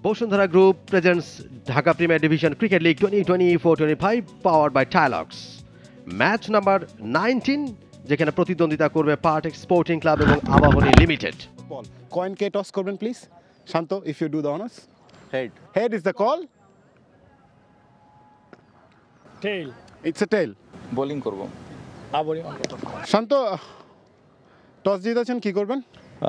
Bosundhara Group presents Dhaka Premier Division Cricket League 2024-25 powered by Tilox. Match number 19 যেখানে প্রতিদ্বন্দ্বিতা করবে Partex sporting club এবং Abahani limited. Ball. Coin K toss করবেন please. Shanto, if you do the honors. Head. Head is the call. Tail. It's a tail. Bowling করব। Bowling. শান্ত, toss জিতেছেন, কি করবেন?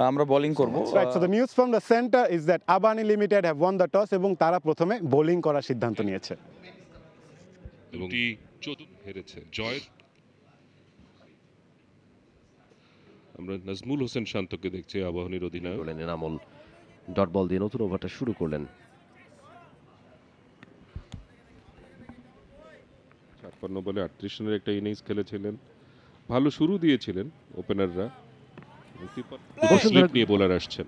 আমরা বোলিং করব। Right, so the news from the center is that Abani Limited have won the toss এবং তারা প্রথমে bowling করার সিদ্ধান্ত নিয়েছে। এবং চতুর্থ হেরেছে জয়ের। আমরা নাজমুল হোসেন শান্তকে দেখছি আবাহনীর অধিনায়ক। করলেন এনামুল, ডট বল দিয়ে নতুন ওভারটা শুরু করলেন। 56 বলে 38 রানের একটা ইনিংস খেলেছিলেন, ভালো শুরু দিয়েছিলেন ওপেনাররা। স্লিপ নিয়ে বোলার আসছেন।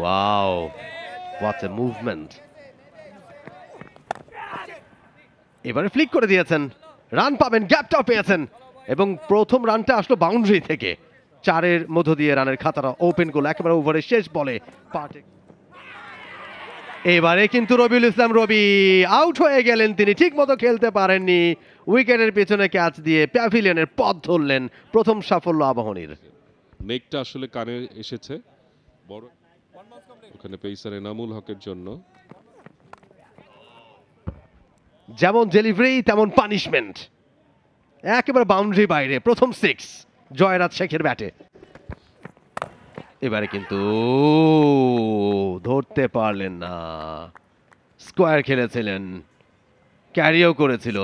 Wow, what a movement! এবারে ফ্লিক করে দিয়েছেন, রান পাবেন, গ্যাপটাও পেয়েছেন এবং প্রথম রানটা আসলো বাউন্ডারি থেকে। 4-এর মধ্য দিয়ে রানের খাতাটা ওপেন করলো একেবারে ওভারের শেষ বলে। এবারে কিন্তু রবিউল ইসলাম রবি আউট হয়ে গেলেন, তিনি ঠিক মতো খেলতে পারেননি, উইকেটের পেছনে ক্যাচ দিয়ে প্যাভিলিয়নের পথ ধরলেন। প্রথম সাফল্য আবাহনীর। নেকটা আসলে কানে এসেছে বড়, ওখানে পেসার এনামুল হকের জন্য। যেমন ডেলিভারি তেমন পানিশমেন্ট, একেবারে বাউন্ডারি বাইরে। প্রথম 6 জয়রাজ শেখের ব্যাটে। এবারে কিন্তু ধরতে পারলেন না, স্কোয়ার খেলেছিলেন, ক্যারিও করেছিল।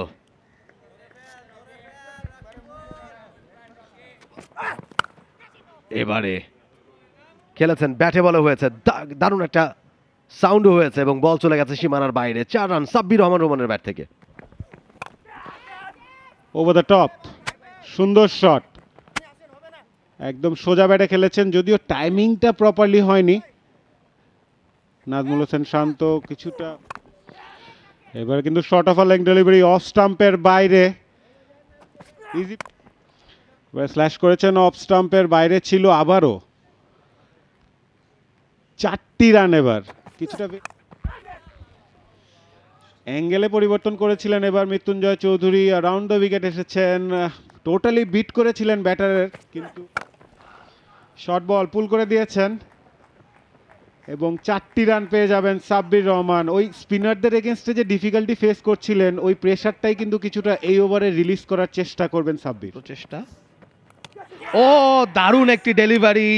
এবারে খেলেছেন, ব্যাটে বলে হয়েছে, দারুণ একটা সাউন্ডও হয়েছে এবং বল চলে গেছে সীমানার বাইরে। 4 রান সাব্বির রহমান রোমানের ব্যাট থেকে। ওভার দ্য টপ, সুন্দর শট, একদম সোজা ব্যাটে খেলেছেন, যদিও টাইমিংটা প্রপারলি হয়নি। নাজমুল হোসেন শান্ত কিছুটা, এবার কিন্তু short of a leg delivery off স্টাম্পের বাইরে, ইজি স্ল্যাশ করেছেন, অফ স্টাম্পের বাইরে ছিল। আবারও 4টি রান। এবার কিছুটা অ্যাঙ্গেলে পরিবর্তন করেছিলেন এবার Mrityunjoy Chowdhury, round the wicket এসেছেন, টোটালি বিট করেছিলেন ব্যাটারের, কিন্তু শর্ট বল পুল করে দিয়েছেন এবং 4টি রান পেয়ে যাবেন সাব্বির রহমান। ওই স্পিনারদের এগেনস্টে যে ডিফিকাল্টি ফেস করছিলেন, ওই প্রেশারটাই কিন্তু কিছুটা এই ওভারে রিলিজ করার চেষ্টা করবেন সাব্বির। প্রচেষ্টা। ও দারুণ একটি ডেলিভারি।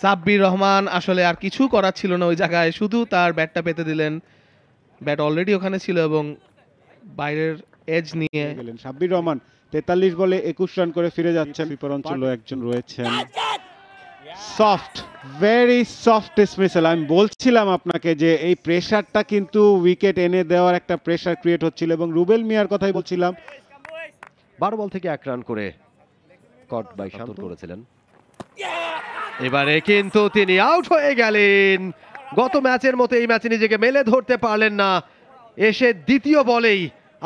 সাব্বির রহমান আসলে আর কিছু করার ছিল না ওই জায়গায়, শুধু তার ব্যাটটা পেতে দিলেন। ব্যাট অলরেডি ওখানে ছিল এবং বাইরের এজ নিয়ে গেলেন সাব্বির রহমান। 43 বলে 21 রান করে ফিরে যাচ্ছেন। বিপর অঞ্চলে একজন রয়েছেন, সফট, ভেরি সফট ডিসমিসাল। আমি বলছিলাম আপনাকে যে এই প্রেশারটা কিন্তু উইকেট এনে দেওয়ার একটা প্রেশার ক্রিয়েট হচ্ছিল, এবং রুবেল মিয়ার কথাই বলছিলাম। 12 বল থেকে 1 রান করে কট বাই শান্ত করেছিলেন। এবারে কিন্তু তিনি আউট হয়ে গেলেন। গত ম্যাচের মতো এই ম্যাচে নিজেকে মেলে ধরতে পারলেন না, এসে দ্বিতীয় বলেই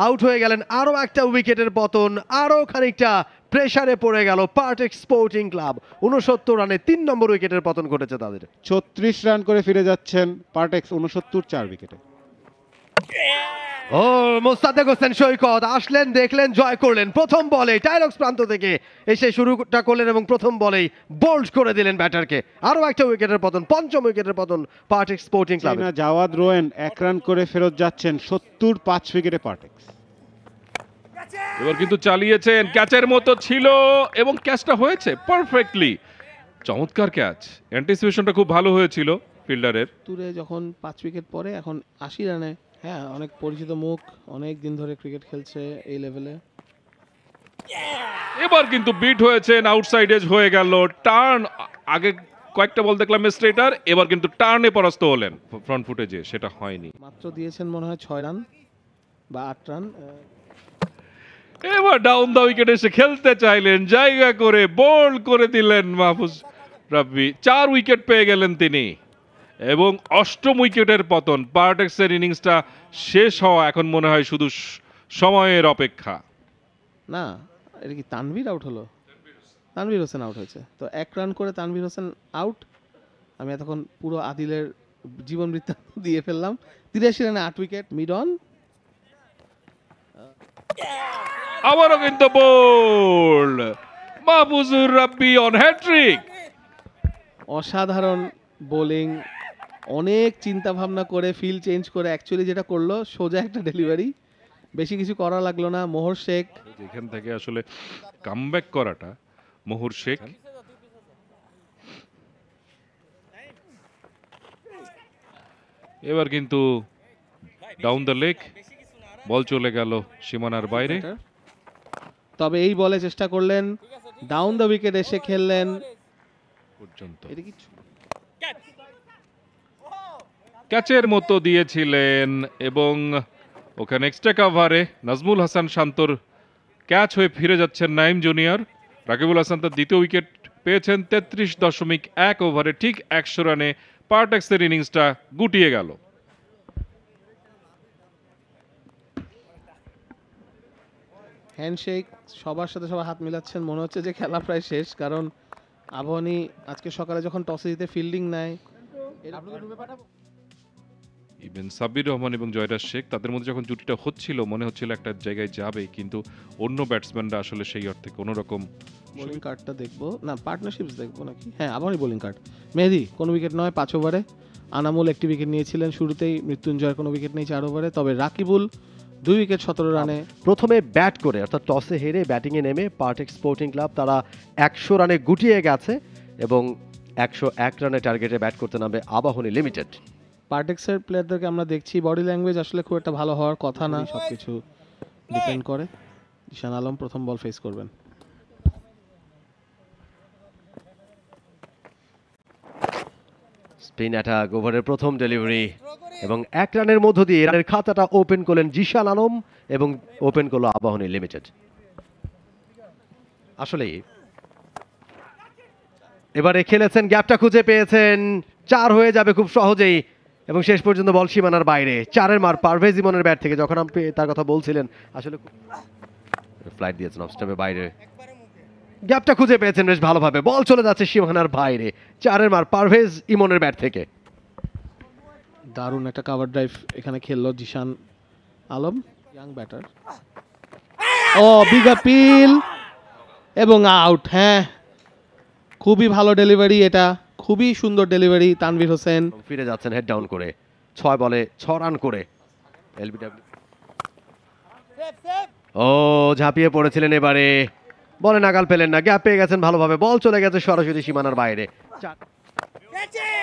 আউট হয়ে গেলেন। আরো একটা উইকেটের পতন, আরো খানিকটা প্রেসারে পড়ে গেল পার্টেক্স স্পোর্টিং ক্লাব। 69 রানে 3 নম্বর উইকেটের পতন ঘটেছে তাদের। 36 রান করে ফিরে যাচ্ছেন পার্টেক্স, 69 4 উইকেটে। ও মোস্তাদেক হোসেন সৈকত আসলেন, দেখলেন, জয় করলেন। প্রথম বলে টাইলক্স প্রান্ত থেকে এসে শুরুটা করলেন এবং প্রথম বলেই বোল্ড করে দিলেন ব্যাটারকে। আরো একটা উইকেটের পতন, 5ম উইকেটের পতন Partex sporting club. Jawad Rowen 1 run করে ফেরত যাচ্ছেন, 70 5 উইকেটে পার্টেক্স। এবার কিন্তু চালিয়েছেন, ক্যাচের মতো ছিল এবং ক্যাচটা হয়েছে পারফেক্টলি। চমৎকার ক্যাচ, অ্যান্টিসিপেশনটা খুব ভালো হয়েছিল ফিল্ডারের। দূরে যখন 5 উইকেট পরে, এখন 80 রানে। হ্যাঁ, অনেক পরিচিত মুখ, অনেক দিন ধরে ক্রিকেট খেলছে এই লেভেলে। এবার কিন্তু বিট হয়েছেন, আউটসাইড এজ হয়ে গেল। টার্ন, আগে কয়েকটা বল দেখলাম স্ট্রেটার, এবার কিন্তু টার্নে পরাস্ত হলেন ফ্রন্ট ফুটেজে, সেটা হয়নি। মাত্র দিয়েছেন মনে হয় 6 রান বা 8 রান। এবার ডাউন দা উইকেট এসে খেলতে চাইলেন, জায়গা করে বোল্ড করে দিলেন মাহফুজ রাব্বি। 4 উইকেট পেয়ে গেলেন তিনি এবং 8ম উইকেটের পতন। পার্টেক্সের ইনিংসটা শেষ হওয়া এখন মনে হয় শুধু সময়ের অপেক্ষা। না, এটা কি তানভীর আউট হলো? তানভীর হোসেন আউট হয়েছে, তো 1 রান করে তানভীর হোসেন আউট। আমি এতক্ষণ পুরো আদিলের জীবন বৃত্তান্ত দিয়ে ফেললাম। 83 রানে 8 উইকেট, মিড অন। আবারও কিন্তু bowled Mahfuzur Rabbi on hat trick. অসাধারণ বোলিং, অনেক চিন্তা ভাবনা করে ফিল্ড চেঞ্জ করে অ্যাকচুয়ালি যেটা করলো সোজা একটা ডেলিভারি, বেশি কিছু করা লাগলো না। মোহর শেখ যেখান থেকে আসলে কামব্যাক করাটা, মোহর শেখ এবার কিন্তু ডাউন দ্য লেগ, বল চলে গেল সীমানার বাইরে। তবে এই বলে চেষ্টা করলেন, ডাউন দ্য উইকেট এসে খেললেন পর্যন্ত এটা কি ক্যাচের মতো দিয়েছিলেন এবং ওখানে এক্সট্রা কাভারে নাজমুল হাসান শান্তর ক্যাচ হয়ে ফিরে যাচ্ছেন নাইম জুনিয়র। রাকিবুল হাসান তার দ্বিতীয় উইকেট পেয়েছেন 33.1 ওভারে, ঠিক 100 রানে পার্টেক্সের ইনিংসটা গুটিয়ে গেল। হ্যান্ডশেক, সবার সাথে সবাই হাত মিলাচ্ছেন, মনে হচ্ছে যে খেলা প্রায় শেষ। কারণ আবাহনী আজকে সকালে যখন টসে জিতে ফিল্ডিং নেয়, ইভেন সাব্বির রহমান এবং জয়রাজ শেখ, তাদের মধ্যে যখন জুটিটা হচ্ছিল মনে হচ্ছিল একটা জায়গায় যাবে, কিন্তু অন্য ব্যাটসম্যানরা আসলে সেই অর্থে কোনো রকম বোলিং কার্ডটা দেখবো না, পার্টনারশিপস দেখবো নাকি? হ্যাঁ, আবারই বোলিং কার্ড। মেহেদি কোনো উইকেট নয় 5 ওভারে, আনামুল একটি উইকেট নিয়েছিলেন শুরুতেই, মৃত্যুঞ্জয়ের কোনো উইকেট নেই 4 ওভারে, তবে রাকিবুল 2 উইকেট 17 রানে। প্রথমে ব্যাট করে অর্থাৎ টসে হেরে ব্যাটিংয়ে নেমে পার্টেক্স স্পোর্টিং ক্লাব তারা 100 রানে গুটিয়ে গেছে এবং 101 রানের টার্গেটে ব্যাট করতে নামবে আবাহনী লিমিটেড। পার্টেক্সের প্লেয়ারদেরকে আমরা দেখছি বডি ল্যাঙ্গুয়েজ আসলে খুব একটা ভালো হওয়ার কথা না, সবকিছু ডিপেন্ড করে। ঈশান আলম প্রথম বল ফেস করবেন। স্পিন অ্যাটাক, ওভারের প্রথম ডেলিভারি এবং 1 রানের মধ্য দিয়ে রানের খাতাটা ওপেন করলেন জিশান আলম এবং ওপেন করলো আবাহনী লিমিটেড। আসলে এবারে খেলেছেন, গ্যাপটা খুঁজে পেয়েছেন, 4 হয়ে যাবে খুব সহজেই এবং শেষ পর্যন্ত বল সীমানার বাইরে। 4-এর মার পারভেজ ইমনের ব্যাট থেকে, যখন আপনি তার কথা বলছিলেন আসলে ফ্লাইট দিয়েছেন অফ স্টাম্পের বাইরে, গ্যাপটা খুঁজে পেয়েছেন বেশ ভালোভাবে, বল চলে যাচ্ছে সীমানার বাইরে। 4-এর মার পারভেজ ইমনের ব্যাট থেকে। দারুণ একটা কাভার ড্রাইভ এখানে খেললো জিশান আলম, ইয়াং ব্যাটার। ও বিগ আপিল এবং আউট। হ্যাঁ, খুবই ভালো ডেলিভারি, এটা খুবই সুন্দর ডেলিভারি তানভীর হোসেন। ফিরে যাচ্ছেন হেড ডাউন করে, 6 বলে 6 রান করে। এলবিডব্লিউ ও ঝাঁপিয়ে পড়েছিলেন, এবারে বলে নাগাল পেলেন না, গ্যাপ পেয়ে গেছেন ভালোভাবে, বল চলে গেছে সরাসরি সীমানার বাইরে।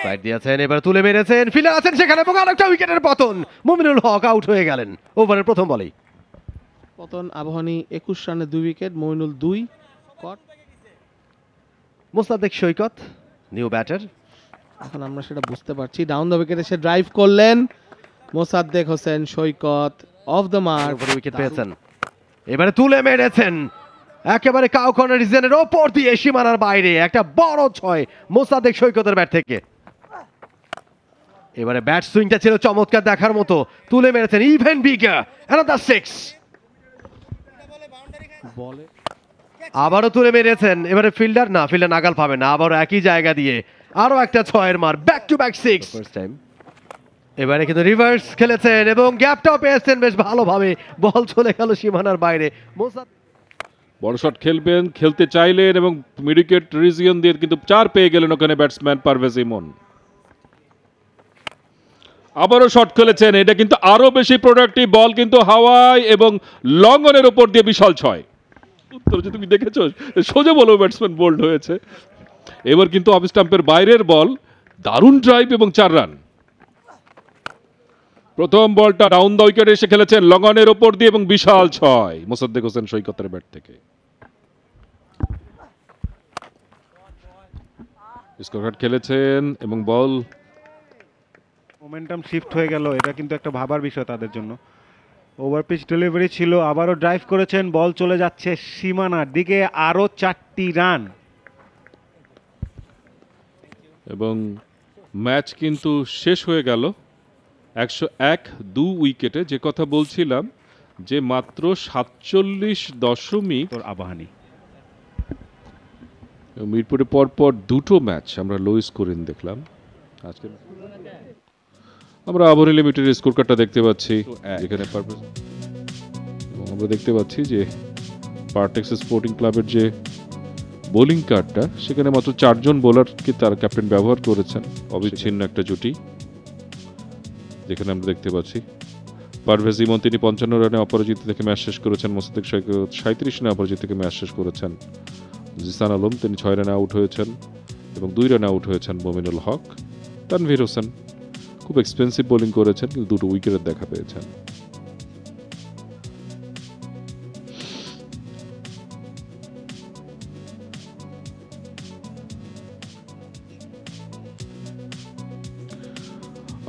ফ্লাইট দিয়েছেন, এবার তুলে মেরেছেন, ফিল্ডার আছেন সেখানে এবং আরেকটা উইকেটের পতন। মুমিনুল হক আউট হয়ে গেলেন ওভারের প্রথম বলেই। পতন আবাহনী 21 রানে 2 উইকেট, মইনুল 2। কট মোস্তাদেক সৈকত নিউ ব্যাটার। এখন আমরা সেটা বুঝতে পারছি, ডাউন দ্য উইকেট এসে ড্রাইভ করলেন মোসাদ্দেক হোসেন সৈকত, অফ দ্য মার্ক, উইকেট পেয়েছেন, এবারে তুলে মেরেছেন একেবারে কাউ কর্নার রিজনের ওপর দিয়ে সীমানার বাইরে, একটা বড় 6 মোসাদ্দেক সৈকতের ব্যাট থেকে। এবারে ব্যাট সুইংটা ছিল চমৎকার দেখার মতো, তুলে মেরেছেন ইভেন বিগার, অ্যানাদার 6। বলে আবারও তুলে মেরেছেন, এবারে ফিল্ডার নাগাল পাবে না, আবারও একই জায়গা দিয়ে আরো একটা 6-এর মার, back to back 6 first time. এবারে কিন্তু রিভার্স খেলেছেন এবং গ্যাপটাও পেয়েছেন বেশ ভালোভাবে, বল চলে গেল সীমানার বাইরে। বড় শট খেলবেন, খেলতে চাইলেন এবং মিড উইকেট রিজিয়ন দিয়ে কিন্তু 4 পেয়ে গেলেন ওখানে ব্যাটসম্যান পারভেজ ইমন। আবারও শট খেলেছেন, এটা কিন্তু আরো বেশি প্রোডাক্টিভ, বল কিন্তু হাওয়ায় এবং লং অনের উপর দিয়ে বিশাল 6। উত্তর যে তুমি দেখেছো, সোজা বলেও ব্যাটসম্যান বোল্ড হয়েছে। এবার কিন্তু অফ স্টাম্পের বাইরের বল, দারুণ ড্রাইভ এবং 4 রান। প্রথম বলটা ডাউন দ্য উইকেট এসে খেলেছেন লং অনের উপর দিয়ে এবং বিশাল 6 মোসাদ্দেক হোসেন সৈকতের ব্যাট থেকে। স্কোরকার্ড খেলেছেন এবং বল মোমেন্টাম শিফট হয়ে গেল, এটা কিন্তু একটা ভাবার বিষয় তাদের জন্য। ওভার পিচ ডেলিভারি ছিল, আবারও ড্রাইভ করেছেন, বল চলে যাচ্ছে সীমানার দিকে, আরও 4টি রান এবং ম্যাচ কিন্তু শেষ হয়ে গেল 101 উইকেটে। যে কথা বলছিলাম যে মাত্র 47 দশমিক আবাহনী এবং মিরপুরে পরপর দুটো ম্যাচ আমরা লো স্কোরিং দেখলাম আজকে। আমরা আবাহনী লিমিটেডের স্কোর কার্ডটা দেখতে পাচ্ছি যেখানে এবং আমরা দেখতে পাচ্ছি যে পার্টেক্স স্পোর্টিং ক্লাবের যে বোলিং কার্ডটা সেখানে মাত্র 4 জন বোলারকে তার ক্যাপ্টেন ব্যবহার করেছেন, অবিচ্ছিন্ন একটা জুটি যেখানে আমরা দেখতে পাচ্ছি। পারভেজ ইমন তিনি 55 রানে অপরাজিত থেকে ম্যাচ শেষ করেছেন, মোসাদ্দেক সৈকত 37 রানে অপরাজিত থেকে ম্যাচ শেষ করেছেন, জিসান আলম তিনি 6 রানে আউট হয়েছেন এবং 2 রানে আউট হয়েছেন মমিনুল হক। তানভীর হোসেন খুব এক্সপেন্সিভ বোলিং করেছেন কিন্তু 2টো উইকেটের দেখা পেয়েছেন।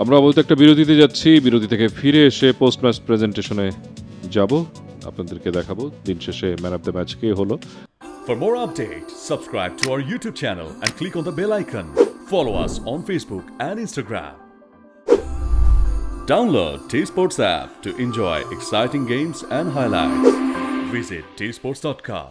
আমরা অবশ্য একটা বিরতিতে যাচ্ছি, বিরতি থেকে ফিরে এসে পোস্ট ম্যাচ প্রেজেন্টেশনে যাব, আপনাদেরকে দেখাবো দিন শেষে ম্যান অফ দ্য ম্যাচ কে হলো। For more updates, subscribe to our YouTube channel and click on the bell icon. Follow us on Facebook and Instagram. Download T-Sports app to enjoy exciting games and highlights. Visit tsports.com.